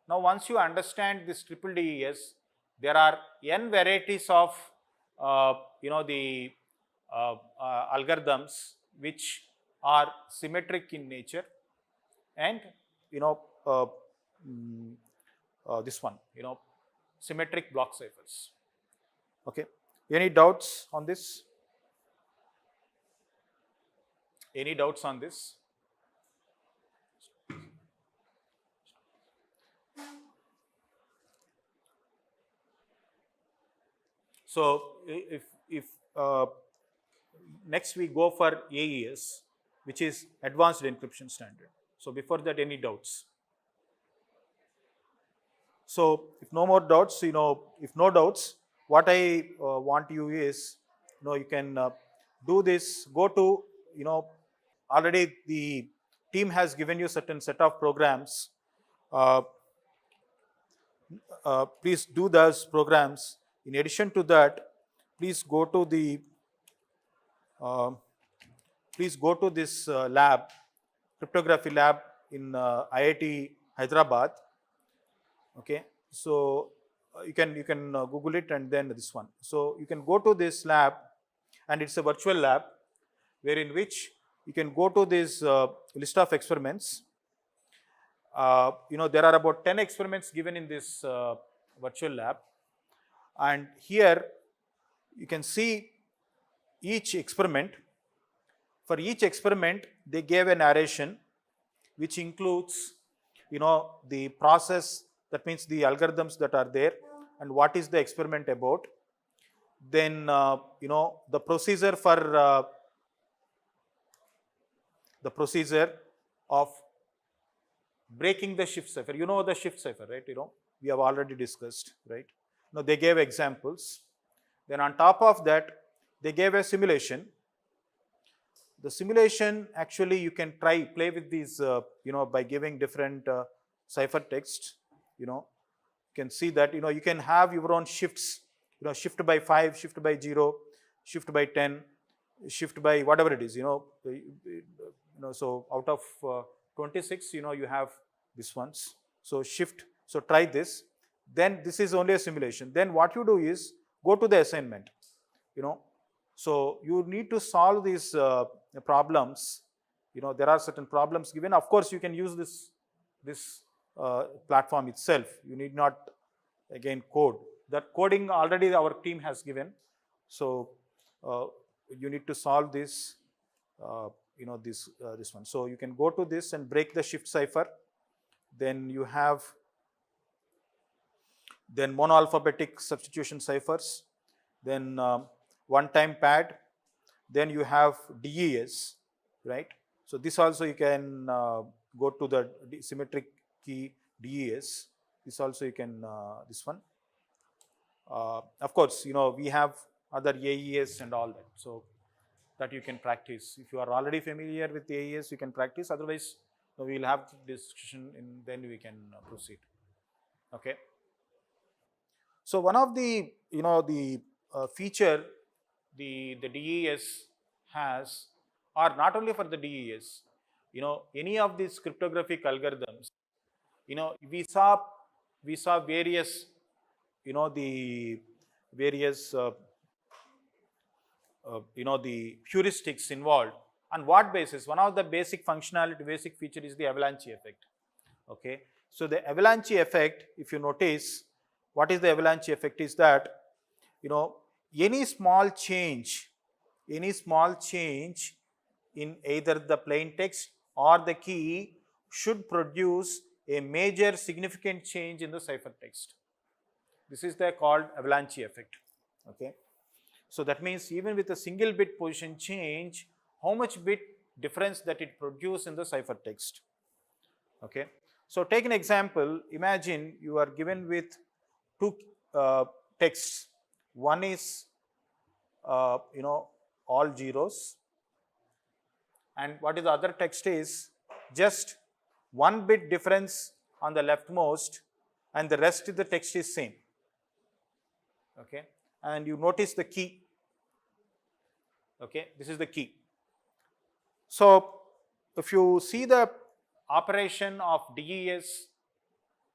Speaker 1: Now, once you understand this triple DES, there are n varieties of the algorithms which are symmetric in nature, and this one, symmetric block ciphers. Okay. Any doubts on this? Any doubts on this? So if next we go for AES, which is Advanced Encryption Standard. So before that, any doubts? So if no more doubts, if no doubts, what I want you is, you can do this. Go to, already the team has given you certain set of programs. Please do those programs. In addition to that, please go to the this lab, cryptography lab in IIT Hyderabad. Okay, so you can Google it, and then this one. So you can go to this lab, and it's a virtual lab, wherein which you can go to this list of experiments. There are about 10 experiments given in this virtual lab, and here you can see each experiment. For each experiment, they gave a narration which includes, the process, that means the algorithms that are there, and what is the experiment about. Then, the procedure for the procedure of breaking the shift cipher. You know the shift cipher, right? We have already discussed, right? Now they gave examples. Then on top of that, they gave a simulation. The simulation, actually, you can play with these, by giving different ciphertext. You can see that, you can have your own shifts, shift by 5, shift by 0, shift by 10, shift by whatever it is, so out of 26, you have this ones. So shift, so try this. Then this is only a simulation. Then what you do is go to the assignment, So you need to solve these problems. There are certain problems given. Of course, you can use this platform itself. You need not again code. That coding already our team has given. So you need to solve this. This one. So you can go to this and break the shift cipher. Then you have monoalphabetic substitution ciphers. Then one-time pad. Then you have DES, right? So this also you can go to the symmetric key DES. This also you can this one. Of course, we have other AES and all that. So that you can practice. If you are already familiar with AES, you can practice. Otherwise, we will have discussion and then we can proceed. Okay. So one of the feature the DES has, or not only for the DES, any of these cryptographic algorithms, we saw various, the various the heuristics involved. On what basis? One of the basic functionality, basic feature is the avalanche effect. Okay. So the avalanche effect, if you notice, what is the avalanche effect is that, any small change in either the plain text or the key should produce a major significant change in the ciphertext. This is the called avalanche effect. Okay. So that means even with a single bit position change, how much bit difference that it produces in the ciphertext. Okay. So take an example. Imagine you are given with two texts. One is all zeros, and what is the other text is just one bit difference on the leftmost, and the rest of the text is same. Okay. And you notice the key. Okay, this is the key. So if you see the operation of DES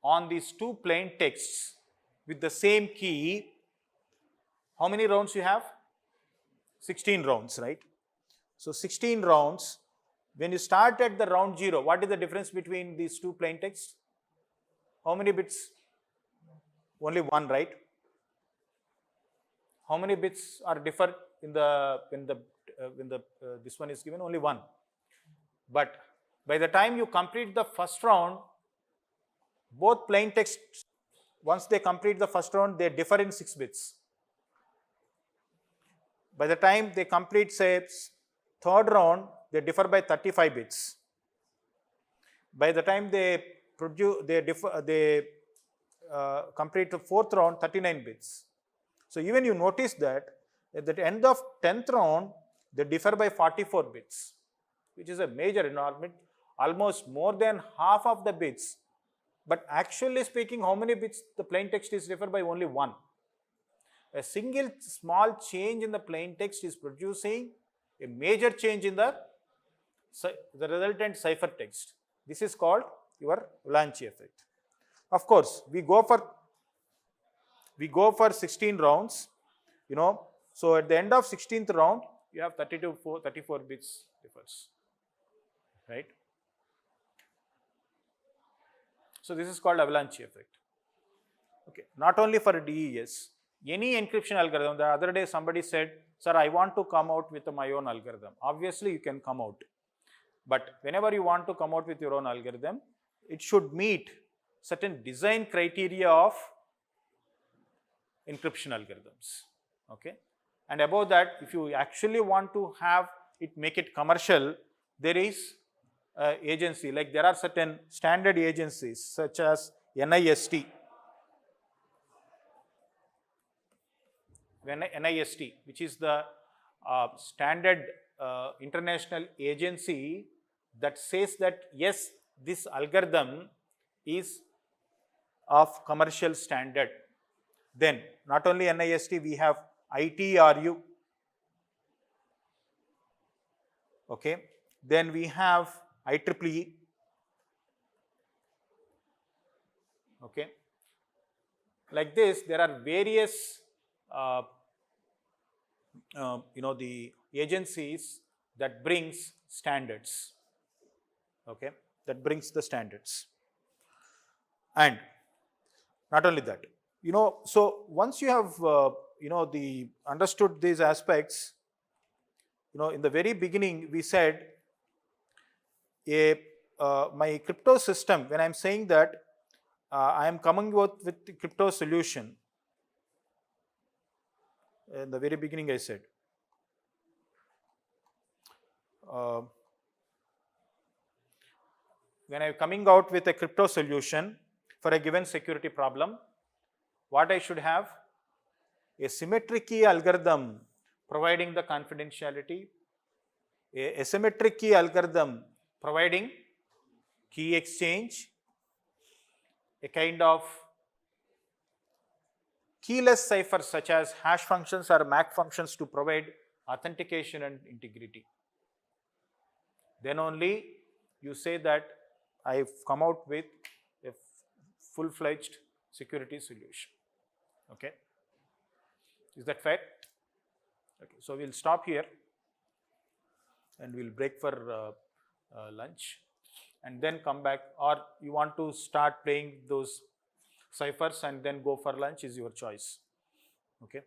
Speaker 1: on these two plain texts with the same key, how many rounds you have? 16 rounds, right? So 16 rounds. When you start at the round 0, what is the difference between these two plain texts? How many bits? Only one, right? How many bits are differ in the when this one is given? Only one. But by the time you complete the first round, both plain text, once they complete the first round, they differ in 6 bits. By the time they complete, say, third round, they differ by 35 bits. By the time they complete the fourth round, 39 bits. So even you notice that at the end of 10th round, they differ by 44 bits, which is a major enormous, almost more than half of the bits. But actually speaking, how many bits the plain text is differ by? Only one. A single small change in the plain text is producing a major change in the resultant ciphertext. This is called your avalanche effect. Of course, we go for 16 rounds, so at the end of 16th round, you have 34 bits differs. right? So this is called avalanche effect. Okay, not only for DES, any encryption algorithm. The other day somebody said, sir, I want to come out with my own algorithm. Obviously you can come out, but whenever you want to come out with your own algorithm, it should meet certain design criteria of encryption algorithms. Okay, and above that, if you actually want to have it, make it commercial, there is agency, like there are certain standard agencies such as NIST, which is the standard international agency that says that yes, this algorithm is of commercial standard. Then not only NIST, we have ITRU, okay, then we have IEEE, okay. Like this, there are various the agencies that brings standards, okay, that brings the standards. And not only that, so once you have understood these aspects, in the very beginning we said my crypto system, when I'm saying that I am coming out with the crypto solution, in the very beginning I said when I'm coming out with a crypto solution for a given security problem, what I should have? A symmetric key algorithm providing the confidentiality, a asymmetric key algorithm providing key exchange, a kind of keyless ciphers such as hash functions or MAC functions to provide authentication and integrity. Then only you say that I've come out with a full-fledged security solution. Okay, is that fair? Okay, so we'll stop here and we'll break for lunch and then come back, or you want to start playing those ciphers and then go for lunch, is your choice. Okay.